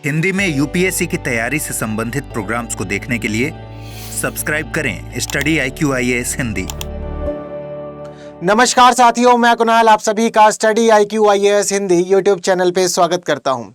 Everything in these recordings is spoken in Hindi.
हिंदी में यूपीएससी की तैयारी से संबंधित प्रोग्राम्स को देखने के लिए सब्सक्राइब करें स्टडी IQ IAS हिंदी। नमस्कार साथियों, मैं कुणाल आप सभी का study IQ IAS Hindi YouTube channel पे स्वागत करता हूं।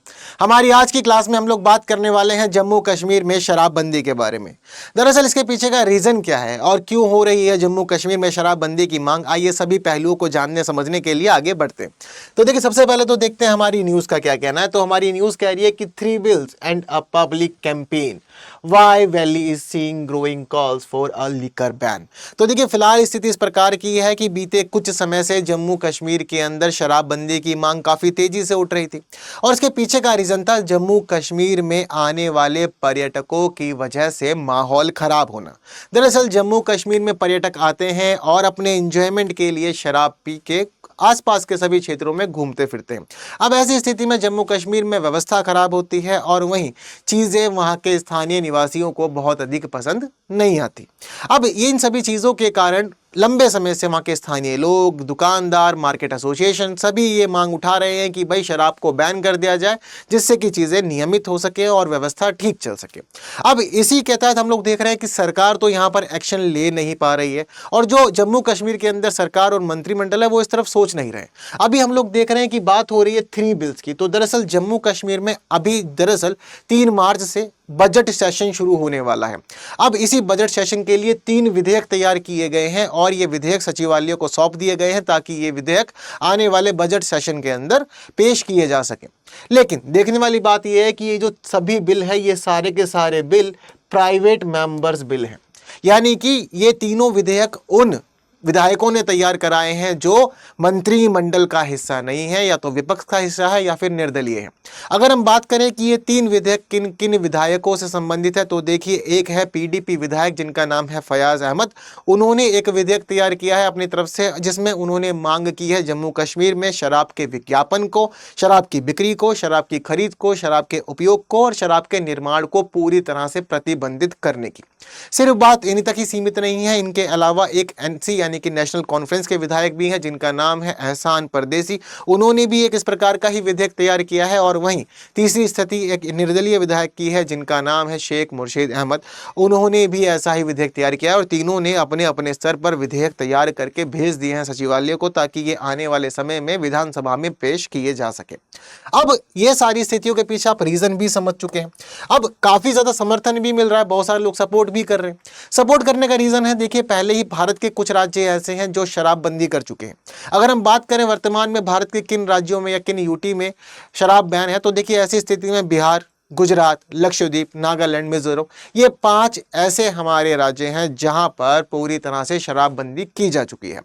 हमारी आज की क्लास में हम लोग बात करने वाले हैं जम्मू कश्मीर में शराबबंदी के बारे में। दरअसल इसके पीछे का रीज़न क्या है और क्यों हो रही है जम्मू कश्मीर में शराबबंदी की मांग, आइए सभी पहलुओं को जानने समझने के लिए आगे बढ़ते हैं। तो देखिए, सबसे पहले तो देखते हैं हमारी न्यूज़ का क्या कहना है। तो हमारी न्यूज़ कह रही है कि 3 bills and a public campaign, Wye Valley is seeing growing calls for a liquor ban. तो देखिए, फिलहाल स्थिति इस प्रकार की है कि बीते कुछ समय से जम्मू कश्मीर के अंदर शराबबंदी की मांग काफी तेजी से उठ रही थी और इसके पीछे का रीजन था जम्मू कश्मीर में आने वाले पर्यटकों की वजह से माहौल खराब होना। दरअसल जम्मू कश्मीर में पर्यटक आते हैं और अपने एंजॉयमेंट के लिए शराब पी के आसपास के सभी क्षेत्रों में घूमते फिरते हैं। अब ऐसी स्थिति में जम्मू कश्मीर में व्यवस्था खराब होती है और वहीं चीज़ें वहाँ के स्थानीय निवासियों को बहुत अधिक पसंद नहीं आती। अब इन सभी चीज़ों के कारण लंबे समय से वहाँ के स्थानीय लोग, दुकानदार, मार्केट एसोसिएशन सभी ये मांग उठा रहे हैं कि भाई शराब को बैन कर दिया जाए, जिससे कि चीज़ें नियमित हो सके और व्यवस्था ठीक चल सके। अब इसी के तहत हम लोग देख रहे हैं कि सरकार तो यहाँ पर एक्शन ले नहीं पा रही है और जो जम्मू कश्मीर के अंदर सरकार और मंत्रिमंडल है वो इस तरफ सोच नहीं रहे। अभी हम लोग देख रहे हैं कि बात हो रही है 3 bills की। तो दरअसल जम्मू कश्मीर में अभी 3 मार्च से बजट सेशन शुरू होने वाला है। अब इसी बजट सेशन के लिए 3 विधेयक तैयार किए गए हैं और ये विधेयक सचिवालय को सौंप दिए गए हैं ताकि ये विधेयक आने वाले बजट सेशन के अंदर पेश किए जा सके। लेकिन देखने वाली बात यह है कि ये जो सभी बिल है ये सारे के सारे बिल प्राइवेट मेंबर्स बिल हैं, यानी कि ये तीनों विधेयक उन विधायकों ने तैयार कराए हैं जो मंत्रिमंडल का हिस्सा नहीं है, या तो विपक्ष का हिस्सा है या फिर निर्दलीय है। अगर हम बात करें कि ये 3 विधेयक किन किन विधायकों से संबंधित है, तो देखिए, एक है PDP विधायक जिनका नाम है फयाज अहमद। उन्होंने एक विधेयक तैयार किया है अपनी तरफ से जिसमें उन्होंने मांग की है जम्मू कश्मीर में शराब के विज्ञापन को, शराब की बिक्री को, शराब की खरीद को, शराब के उपयोग को और शराब के निर्माण को पूरी तरह से प्रतिबंधित करने की। सिर्फ बात इन्हीं तक ही सीमित नहीं है, इनके अलावा एक NC यानी कि नेशनल कॉन्फ्रेंस के विधायक भी हैं जिनका नाम है एहसान परदेसी। उन्होंने भी एक इस प्रकार का ही विधेयक तैयार किया है और वहीं तीसरी स्थिति एक निर्दलीय विधायक की है जिनका नाम है शेख मुर्शीद अहमद। उन्होंने भी ऐसा ही विधेयक तैयार किया है और तीनों ने अपने अपने स्तर पर विधेयक तैयार करके भेज दिए हैं सचिवालय को ताकि ये आने वाले समय में विधानसभा में पेश किए जा सके। अब ये सारी स्थितियों के पीछे आप रीजन भी समझ चुके हैं। अब काफी ज्यादा समर्थन भी मिल रहा है, बहुत सारे लोग सपोर्ट भी कर रहे हैं। सपोर्ट करने का रीजन है, देखिए, पहले ही भारत के कुछ राज्य ऐसे हैं जो शराबबंदी कर चुके हैं। अगर हम बात करें वर्तमान में भारत के किन राज्यों में या किन यूटी में शराब बैन है, तो देखिए ऐसी स्थिति में बिहार, गुजरात, लक्षद्वीप, नागालैंड, मिजोरम, ये 5 ऐसे हमारे राज्य हैं जहां पर पूरी तरह से शराबबंदी की जा चुकी है।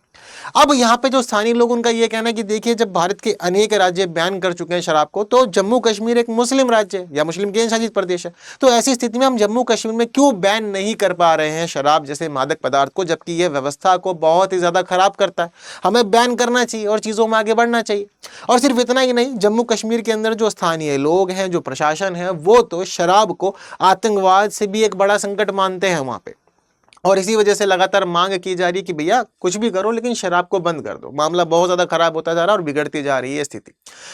अब यहाँ पे जो स्थानीय लोग, उनका ये कहना है कि देखिए, जब भारत के अनेक राज्य बैन कर चुके हैं शराब को, तो जम्मू कश्मीर एक मुस्लिम राज्य है या मुस्लिम केंद्र शासित प्रदेश है, तो ऐसी स्थिति में हम जम्मू कश्मीर में क्यों बैन नहीं कर पा रहे हैं शराब जैसे मादक पदार्थ को, जबकि यह व्यवस्था को बहुत ही ज्यादा खराब करता है। हमें बैन करना चाहिए और चीजों में आगे बढ़ना चाहिए। और सिर्फ इतना ही नहीं, जम्मू कश्मीर के अंदर जो स्थानीय लोग हैं, जो प्रशासन है, वो तो शराब को आतंकवाद से भी एक बड़ा संकट मानते हैं वहां पे, और इसी वजह से लगातार मांग की जा रही है कि भैया कुछ भी करो लेकिन शराब को बंद कर दो। मामला बहुत ज्यादा खराब होता जा रहा है और बिगड़ती जा रही है स्थिति।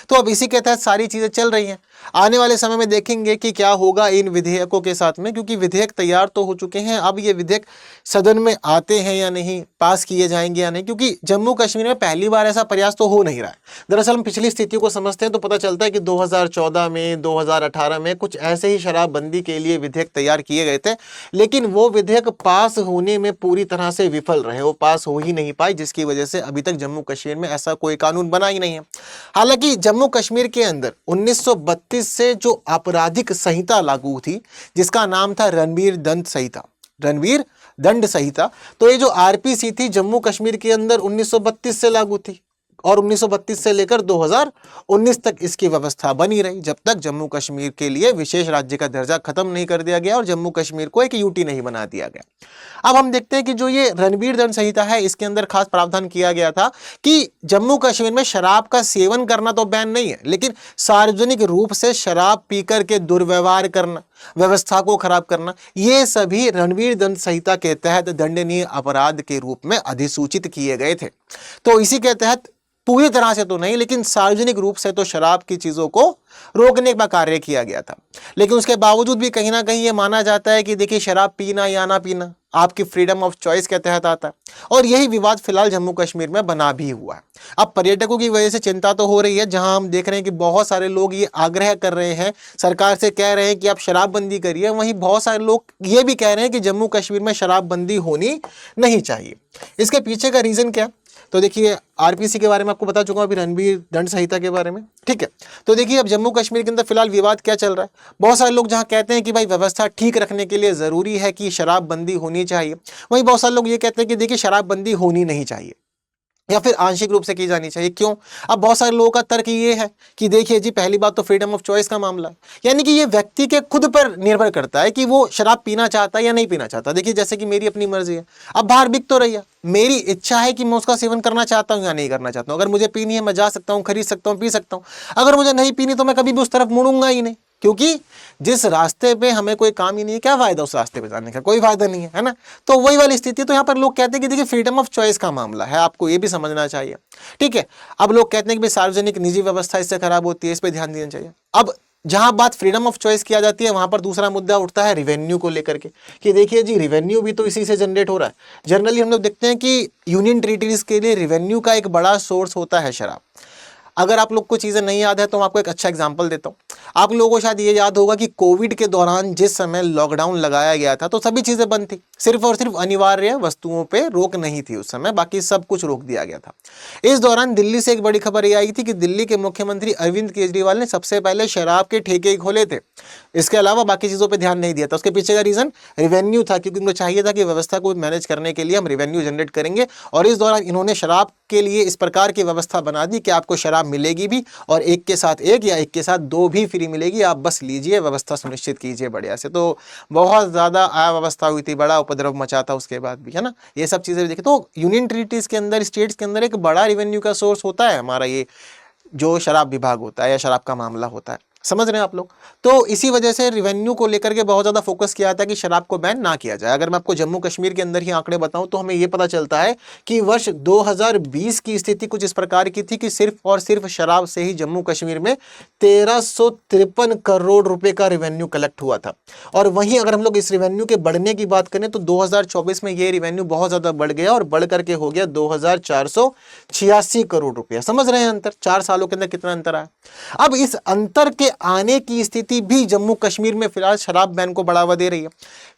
तो अब इसी के तहत सारी चीजें चल रही हैं। आने वाले समय में देखेंगे कि क्या होगा इन विधेयकों के साथ में, क्योंकि विधेयक तैयार तो हो चुके हैं। अब ये विधेयक सदन में आते हैं या नहीं, पास किए जाएंगे या नहीं, क्योंकि जम्मू कश्मीर में पहली बार ऐसा प्रयास तो हो नहीं रहा है। दरअसल हम पिछली स्थितियों को समझते हैं तो पता चलता है कि 2014 में, 2018 में कुछ ऐसे ही शराबबंदी के लिए विधेयक तैयार किए गए थे, लेकिन वो विधेयक पास होने में पूरी तरह से विफल रहे, वो पास हो ही नहीं पाए, जिसकी वजह से अभी तक जम्मू कश्मीर में ऐसा कोई कानून बना ही नहीं है। हालांकि जम्मू कश्मीर के अंदर 1932 से जो आपराधिक संहिता लागू थी, जिसका नाम था रणवीर दंड संहिता, तो ये जो RPC थी जम्मू कश्मीर के अंदर 1932 से लागू थी और 1932 से लेकर 2019 तक इसकी व्यवस्था बनी रही, जब तक जम्मू कश्मीर के लिए विशेष राज्य का दर्जा खत्म नहीं कर दिया गया और जम्मू कश्मीर को एक यूटी नहीं बना दिया गया। अब हम देखते हैं कि जो ये रणवीर दंड संहिता है, इसके अंदर खास प्रावधान किया गया था कि जम्मू कश्मीर में शराब का सेवन करना तो बैन नहीं है, लेकिन सार्वजनिक रूप से शराब पीकर के दुर्व्यवहार करना, व्यवस्था को खराब करना, ये सभी रणवीर दंड संहिता के तहत दंडनीय अपराध के रूप में अधिसूचित किए गए थे। तो इसी के तहत पूरी तरह से तो नहीं, लेकिन सार्वजनिक रूप से तो शराब की चीज़ों को रोकने का कार्य किया गया था। लेकिन उसके बावजूद भी कहीं ना कहीं ये माना जाता है कि देखिए शराब पीना या ना पीना आपकी फ्रीडम ऑफ चॉइस के तहत आता है, और यही विवाद फिलहाल जम्मू कश्मीर में बना भी हुआ है। अब पर्यटकों की वजह से चिंता तो हो रही है, जहां हम देख रहे हैं कि बहुत सारे लोग ये आग्रह कर रहे हैं, सरकार से कह रहे हैं कि आप शराबबंदी करिए, वहीं बहुत सारे लोग ये भी कह रहे हैं कि जम्मू कश्मीर में शराबबंदी होनी नहीं चाहिए। इसके पीछे का रीज़न क्या? तो देखिए आरपीसी के बारे में आपको बता चुका हूं, अभी रणवीर दंड संहिता के बारे में, ठीक है। तो देखिए अब जम्मू कश्मीर के अंदर फिलहाल विवाद क्या चल रहा है। बहुत सारे लोग जहां कहते हैं कि भाई व्यवस्था ठीक रखने के लिए ज़रूरी है कि शराबबंदी होनी चाहिए, वहीं बहुत सारे लोग ये कहते हैं कि देखिए शराबबंदी होनी नहीं चाहिए या फिर आंशिक रूप से की जानी चाहिए। क्यों? अब बहुत सारे लोगों का तर्क ये है कि देखिए जी, पहली बात तो फ्रीडम ऑफ चॉइस का मामला है, यानी कि ये व्यक्ति के खुद पर निर्भर करता है कि वो शराब पीना चाहता है या नहीं पीना चाहता। देखिए जैसे कि मेरी अपनी मर्जी है, अब बाहर बिक तो रही है, मेरी इच्छा है कि मैं उसका सेवन करना चाहता हूँ या नहीं करना चाहता हूँ। अगर मुझे पीनी है मैं जा सकता हूँ, खरीद सकता हूँ, पी सकता हूँ। अगर मुझे नहीं पीनी तो मैं कभी भी उस तरफ मुड़ूंगा ही नहीं, क्योंकि जिस रास्ते पे हमें कोई काम ही नहीं है, क्या फायदा उस रास्ते पे जाने का, कोई फायदा नहीं है ना। तो वही वाली स्थिति। तो यहाँ पर लोग कहते हैं कि देखिए फ्रीडम ऑफ चॉइस का मामला है, आपको ये भी समझना चाहिए, ठीक है। अब लोग कहते हैं कि भाई सार्वजनिक निजी व्यवस्था इससे खराब होती है, इस पर ध्यान देना चाहिए। अब जहां बात फ्रीडम ऑफ चॉइस किया जाती है, वहां पर दूसरा मुद्दा उठता है रिवेन्यू को लेकर के, कि देखिए जी रिवेन्यू भी तो इसी से जनरेट हो रहा है। जनरली हम लोग देखते हैं कि यूनियन टेरिटरीज के लिए रिवेन्यू का एक बड़ा सोर्स होता है शराब। अगर आप लोग को चीज़ें नहीं याद है तो मैं आपको एक अच्छा एग्जांपल देता हूँ। आप लोगों को शायद ये याद होगा कि कोविड के दौरान जिस समय लॉकडाउन लगाया गया था तो सभी चीज़ें बंद थी, सिर्फ और सिर्फ अनिवार्य वस्तुओं पे रोक नहीं थी उस समय, बाकी सब कुछ रोक दिया गया था। इस दौरान दिल्ली से एक बड़ी खबर ये आई थी कि दिल्ली के मुख्यमंत्री अरविंद केजरीवाल ने सबसे पहले शराब के ठेके खोले थे, इसके अलावा बाकी चीज़ों पर ध्यान नहीं दिया था। उसके पीछे का रीज़न रिवेन्यू था, क्योंकि उनको चाहिए था कि व्यवस्था को मैनेज करने के लिए हम रिवेन्यू जनरेट करेंगे, और इस दौरान इन्होंने शराब के लिए इस प्रकार की व्यवस्था बना दी कि आपको शराब मिलेगी भी, और एक के साथ एक या एक के साथ दो भी फ्री मिलेगी, आप बस लीजिए, व्यवस्था सुनिश्चित कीजिए बढ़िया से। तो बहुत ज़्यादा अव्यवस्था हुई थी, बड़ा उपद्रव मचा था उसके बाद भी, है ना। ये सब चीज़ें देखें तो यूनियन टेरिटरीज के अंदर, स्टेट्स के अंदर एक बड़ा रेवेन्यू का सोर्स होता है हमारा ये जो शराब विभाग होता है या शराब का मामला होता है, समझ रहे हैं आप लोग। तो इसी वजह से रिवेन्यू को लेकर के बहुत ज़्यादा फोकस किया था कि शराब को बैन ना किया जाए। अगर मैं आपको जम्मू कश्मीर के अंदर ही आंकड़े बताऊं तो हमें ये पता चलता है कि वर्ष 2020 की स्थिति कुछ इस प्रकार की थी कि सिर्फ और सिर्फ शराब से ही जम्मू कश्मीर में 1353 करोड़ रुपए का रेवेन्यू कलेक्ट हुआ था। और वहीं अगर हम लोग इस रेवेन्यू के बढ़ने की बात करें तो 2024 में ये रेवेन्यू बहुत ज़्यादा बढ़ गया और बढ़ करके हो गया 2486 करोड़ रुपया। समझ रहे हैं अंतर, 4 सालों के अंदर कितना अंतर आया। अब इस अंतर के आने की स्थिति भी जम्मू कश्मीर में फिलहाल शराब बैन को बढ़ावा दे रही है।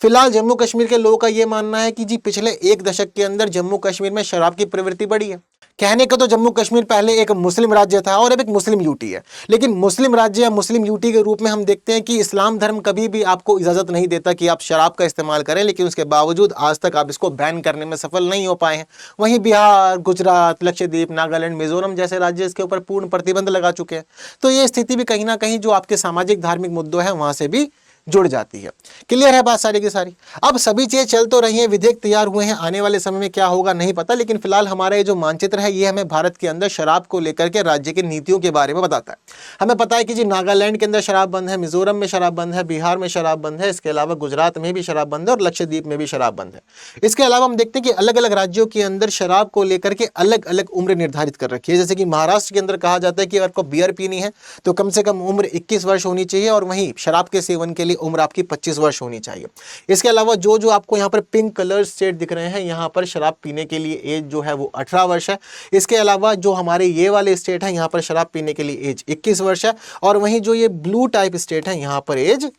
फिलहाल जम्मू कश्मीर के लोगों का यह मानना है कि जी पिछले 1 दशक के अंदर जम्मू कश्मीर में शराब की प्रवृत्ति बढ़ी है। कहने को तो जम्मू कश्मीर पहले एक मुस्लिम राज्य था और अब एक मुस्लिम यूटी है, लेकिन मुस्लिम राज्य या मुस्लिम यूटी के रूप में हम देखते हैं कि इस्लाम धर्म कभी भी आपको इजाज़त नहीं देता कि आप शराब का इस्तेमाल करें, लेकिन उसके बावजूद आज तक आप इसको बैन करने में सफल नहीं हो पाए हैं। वहीं बिहार, गुजरात, लक्षद्वीप, नागालैंड, मिजोरम जैसे राज्य इसके ऊपर पूर्ण प्रतिबंध लगा चुके हैं। तो ये स्थिति भी कहीं ना कहीं जो आपके सामाजिक धार्मिक मुद्दों हैं वहाँ से भी जुड़ जाती है। क्लियर है बात सारी की सारी। अब सभी चीज़ें चल तो रही हैं, विधेयक तैयार हुए हैं, आने वाले समय में क्या होगा नहीं पता, लेकिन फिलहाल हमारा ये जो मानचित्र है ये हमें भारत के अंदर शराब को लेकर के राज्य की नीतियों के बारे में बताता है। हमें पता है कि जी नागालैंड के अंदर शराब बंद है, मिजोरम में शराब बंद है, बिहार में शराब बंद है, इसके अलावा गुजरात में भी शराब बंद है और लक्षद्वीप में भी शराब बंद है। इसके अलावा हम देखते हैं कि अलग अलग राज्यों के अंदर शराब को लेकर के अलग अलग उम्र निर्धारित कर रखी है। जैसे कि महाराष्ट्र के अंदर कहा जाता है कि अगर आपको बियर पीनी है तो कम से कम उम्र 21 वर्ष होनी चाहिए, और वहीं शराब के सेवन के लिए उम्र आपकी 25 वर्ष होनी चाहिए। इसके अलावा जो आपको यहाँ पर पिंक कलर स्टेट दिख रहे हैं, यहाँ पर शराब पीने के लिए एज जो है वो 18 वर्ष है। इसके अलावा जो हमारे ये वाले स्टेट हैं यहाँ पर शराब पीने के लिए एज 21 वर्ष है, और वहीं जो ये ब्लू टाइप स्टेट है यहाँ पर एज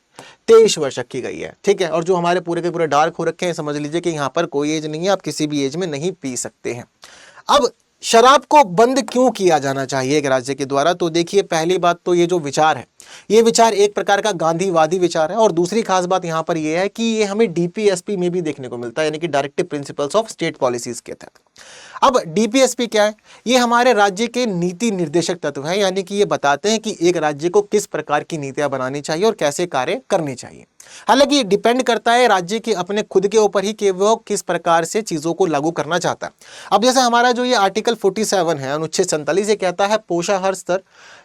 23 वर्ष की गई है, ठीक है। और जो हमारे पूरे के पूरे डार्क हो रखे हैं, समझ लीजिए कि यहाँ पर कोई एज नहीं है, आप किसी भी एज में नहीं पी सकते हैं। अब शराब को बंद क्यों किया जाना चाहिए एक राज्य के द्वारा? तो देखिए पहली बात तो ये जो विचार है, ये विचार एक प्रकार का गांधीवादी विचार है, और दूसरी खास बात यहाँ पर यह है कि ये हमें डीपीएसपी में भी देखने को मिलता है, यानी कि directive principles of state policies के तहत। अब डीपीएसपी क्या है? ये हमारे राज्य के नीति निर्देशक तत्व हैं, यानी कि ये बताते हैं कि एक राज्य को किस प्रकार की नीतियां बनानी चाहिए और कैसे कार्य करनी चाहिए। हालांकि डिपेंड करता है राज्य के अपने खुद के ऊपर ही कि वो किस प्रकार से चीज़ों को लागू करना चाहता है। अब जैसे हमारा जो ये आर्टिकल 47 है, अनुच्छेद 47, ये कहता है पोषाहार स्तर,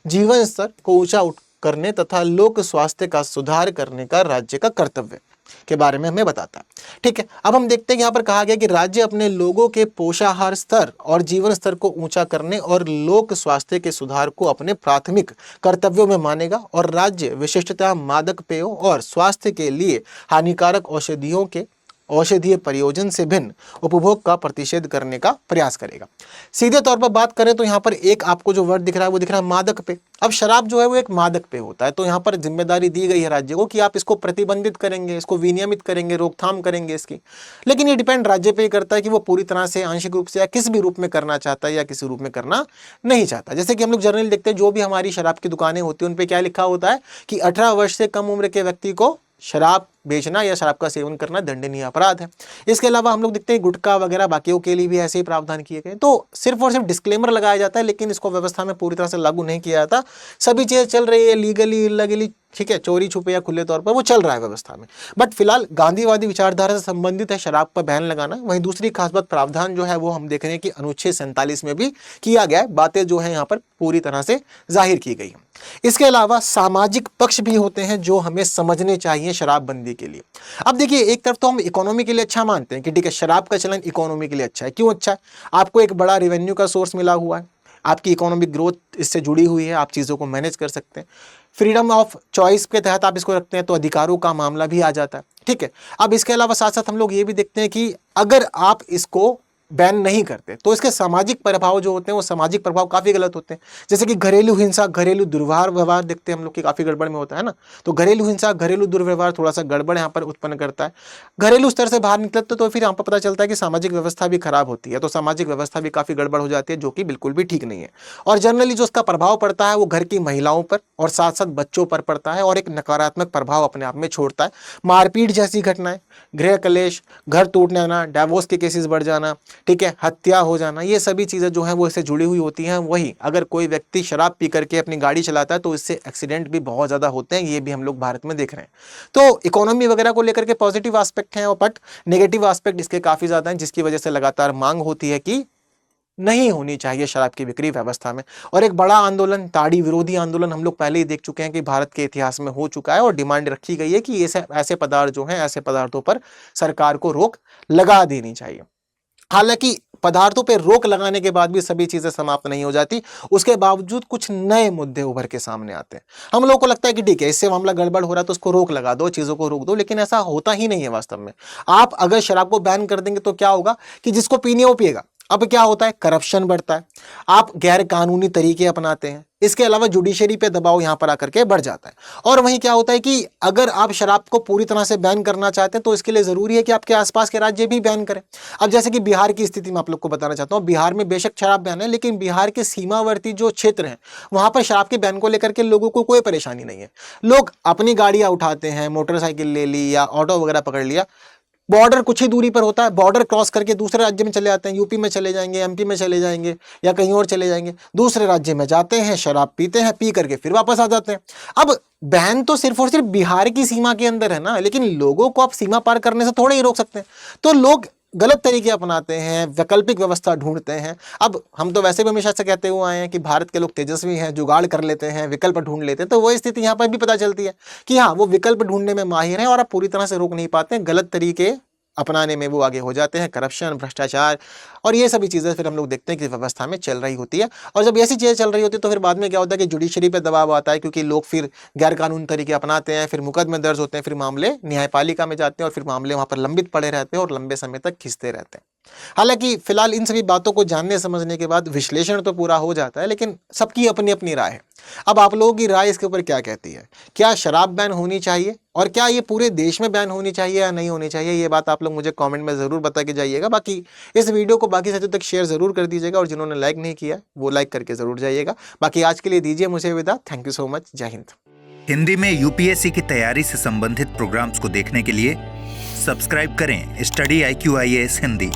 जीवन स्तर को ऊंचा करने तथा लोक स्वास्थ्य का सुधार करने का राज्य का कर्तव्य। के बारे में हमें बताता है। ठीक है, अब हम देखते हैं कि यहाँ पर कहा गया कि राज्य अपने लोगों के पोषाहार स्तर और जीवन स्तर को ऊंचा करने और लोक स्वास्थ्य के सुधार को अपने प्राथमिक कर्तव्यों में मानेगा और राज्य विशिष्टतः मादक पेयों और स्वास्थ्य के लिए हानिकारक औषधीय प्रयोजन से भिन्न उपभोग का प्रतिषेध करने का प्रयास करेगा। सीधे तौर पर बात करें तो यहाँ पर एक आपको जो वर्ड दिख रहा है वो दिख रहा है मादक पेय। अब शराब जो है वो एक मादक पेय होता है, तो यहाँ पर जिम्मेदारी दी गई है राज्य को कि आप इसको प्रतिबंधित करेंगे, इसको विनियमित करेंगे, रोकथाम करेंगे इसकी। लेकिन ये डिपेंड राज्य पे ही करता है कि वो पूरी तरह से, आंशिक रूप से या किस भी रूप में करना चाहता है या किसी रूप में करना नहीं चाहता। जैसे कि हम लोग जनरली देखते हैं जो भी हमारी शराब की दुकानें होती हैं उन पर क्या लिखा होता है कि 18 वर्ष से कम उम्र के व्यक्ति को शराब बेचना या शराब का सेवन करना दंडनीय अपराध है। इसके अलावा हम लोग देखते हैं गुटखा वगैरह बाकियों के लिए भी ऐसे ही प्रावधान किए गए। तो सिर्फ और सिर्फ डिस्क्लेमर लगाया जाता है, लेकिन इसको व्यवस्था में पूरी तरह से लागू नहीं किया जाता। सभी चीज़ें चल रही है लीगली इल्लीगली, ठीक है, चोरी छुपे या खुले तौर पर वो चल रहा है व्यवस्था में। बट फिलहाल गांधीवादी विचारधारा से संबंधित है शराब पर बैन लगाना। वहीं दूसरी खास बात प्रावधान जो है वो हम देख रहे हैं कि अनुच्छेद 47 में भी किया गया है। बातें जो है यहाँ पर पूरी तरह से जाहिर की गई है। इसके अलावा सामाजिक पक्ष भी होते हैं जो हमें समझने चाहिए शराबबंदी के लिए। अब देखिए, एक तरफ तो हम इकोनॉमी के लिए अच्छा मानते हैं कि ठीक है शराब का चलन इकोनॉमी के लिए अच्छा है। क्यों अच्छा है? आपको एक बड़ा रेवेन्यू का सोर्स मिला हुआ है, आपकी इकोनॉमिक ग्रोथ इससे जुड़ी हुई है, आप चीज़ों को मैनेज कर सकते हैं। फ्रीडम ऑफ चॉइस के तहत आप इसको रखते हैं तो अधिकारों का मामला भी आ जाता है। ठीक है, अब इसके अलावा साथ साथ हम लोग ये भी देखते हैं कि अगर आप इसको बैन नहीं करते तो इसके सामाजिक प्रभाव जो होते हैं वो सामाजिक प्रभाव काफ़ी गलत होते हैं। जैसे कि घरेलू हिंसा, घरेलू दुर्व्यवहार देखते हैं हम लोग कि काफ़ी गड़बड़ में होता है ना। तो घरेलू हिंसा, घरेलू दुर्व्यवहार थोड़ा सा गड़बड़ यहाँ पर उत्पन्न करता है। घरेलू स्तर से बाहर निकलते तो फिर यहाँ पर पता चलता है कि सामाजिक व्यवस्था भी खराब होती है, तो सामाजिक व्यवस्था भी काफ़ी गड़बड़ हो जाती है, जो कि बिल्कुल भी ठीक नहीं है। और जनरली जो उसका प्रभाव पड़ता है वो घर की महिलाओं पर और साथ साथ बच्चों पर पड़ता है और एक नकारात्मक प्रभाव अपने आप में छोड़ता है। मारपीट जैसी घटनाएं, गृह कलेश, घर टूटने आना, डाइवोर्स के केसेस बढ़ जाना, ठीक है, हत्या हो जाना, ये सभी चीज़ें जो हैं वो इससे जुड़ी हुई होती हैं। वही अगर कोई व्यक्ति शराब पी करके अपनी गाड़ी चलाता है तो इससे एक्सीडेंट भी बहुत ज़्यादा होते हैं, ये भी हम लोग भारत में देख रहे हैं। तो इकोनॉमी वगैरह को लेकर के पॉजिटिव एस्पेक्ट हैं, बट नेगेटिव एस्पेक्ट इसके काफ़ी ज़्यादा हैं, जिसकी वजह से लगातार मांग होती है कि नहीं होनी चाहिए शराब की बिक्री व्यवस्था में। और एक बड़ा आंदोलन, ताड़ी विरोधी आंदोलन हम लोग पहले ही देख चुके हैं कि भारत के इतिहास में हो चुका है और डिमांड रखी गई है कि ऐसे पदार्थ जो हैं, ऐसे पदार्थों पर सरकार को रोक लगा देनी चाहिए। हालांकि पदार्थों पर रोक लगाने के बाद भी सभी चीजें समाप्त नहीं हो जाती, उसके बावजूद कुछ नए मुद्दे उभर के सामने आते हैं। हम लोगों को लगता है कि ठीक है इससे मामला गड़बड़ हो रहा है तो उसको रोक लगा दो, चीजों को रोक दो, लेकिन ऐसा होता ही नहीं है वास्तव में। आप अगर शराब को बैन कर देंगे तो क्या होगा कि जिसको पीनी है वो पिएगा। अब क्या होता है, करप्शन बढ़ता है, आप गैर कानूनी तरीके अपनाते हैं। इसके अलावा जुडिशरी पे दबाव यहां पर आकर के बढ़ जाता है। और वहीं क्या होता है कि अगर आप शराब को पूरी तरह से बैन करना चाहते हैं तो इसके लिए जरूरी है कि आपके आसपास के राज्य भी बैन करें। अब जैसे कि बिहार की स्थिति मैं आप लोग को बताना चाहता हूं। बिहार में बेशक शराब बैन है, लेकिन बिहार के सीमावर्ती जो क्षेत्र हैं वहां पर शराब के बैन को लेकर के लोगों को कोई परेशानी नहीं है। लोग अपनी गाड़ियां उठाते हैं, मोटरसाइकिल ले ली या ऑटो वगैरह पकड़ लिया, बॉर्डर कुछ ही दूरी पर होता है, बॉर्डर क्रॉस करके दूसरे राज्य में चले जाते हैं, यूपी में चले जाएंगे, एमपी में चले जाएंगे या कहीं और चले जाएंगे, दूसरे राज्य में जाते हैं, शराब पीते हैं, पी करके फिर वापस आ जाते हैं। अब बैन तो सिर्फ और सिर्फ बिहार की सीमा के अंदर है ना, लेकिन लोगों को आप सीमा पार करने से थोड़े ही रोक सकते हैं। तो लोग गलत तरीके अपनाते हैं, वैकल्पिक व्यवस्था ढूंढते हैं। अब हम तो वैसे भी हमेशा से कहते हुए आए हैं कि भारत के लोग तेजस्वी हैं, जुगाड़ कर लेते हैं, विकल्प ढूंढ लेते हैं। तो वही स्थिति यहाँ पर भी पता चलती है कि हाँ, वो विकल्प ढूंढने में माहिर हैं और आप पूरी तरह से रोक नहीं पाते हैं। गलत तरीके अपनाने में वो आगे हो जाते हैं, करप्शन, भ्रष्टाचार और ये सभी चीज़ें फिर हम लोग देखते हैं कि व्यवस्था में चल रही होती है। और जब ऐसी चीज़ें चल रही होती है तो फिर बाद में क्या होता है कि जुडिशरी पे दबाव आता है, क्योंकि लोग फिर गैर कानूनी तरीके अपनाते हैं, फिर मुकदमे दर्ज होते हैं, फिर मामले न्यायपालिका में जाते हैं और फिर मामले वहाँ पर लंबित पड़े रहते हैं और लंबे समय तक खिंचते रहते हैं। हालांकि फिलहाल इन सभी बातों को जानने समझने के बाद विश्लेषण तो पूरा हो जाता है, लेकिन सबकी अपनी अपनी राय है। अब आप लोगों की राय इसके ऊपर क्या कहती है? क्या शराब बैन होनी चाहिए और क्या ये पूरे देश में बैन होनी चाहिए या नहीं होनी चाहिए? ये बात आप लोग मुझे कमेंट में ज़रूर बता के जाइएगा। बाकी इस वीडियो को बाकी साथियों तक शेयर ज़रूर कर दीजिएगा और जिन्होंने लाइक नहीं किया वो लाइक करके ज़रूर जाइएगा। बाकी आज के लिए दीजिए मुझे विदा। Thank you so much. जय हिंद। हिंदी में यूपीएससी की तैयारी से संबंधित प्रोग्राम्स को देखने के लिए सब्सक्राइब करें स्टडी IQ IAS हिंदी।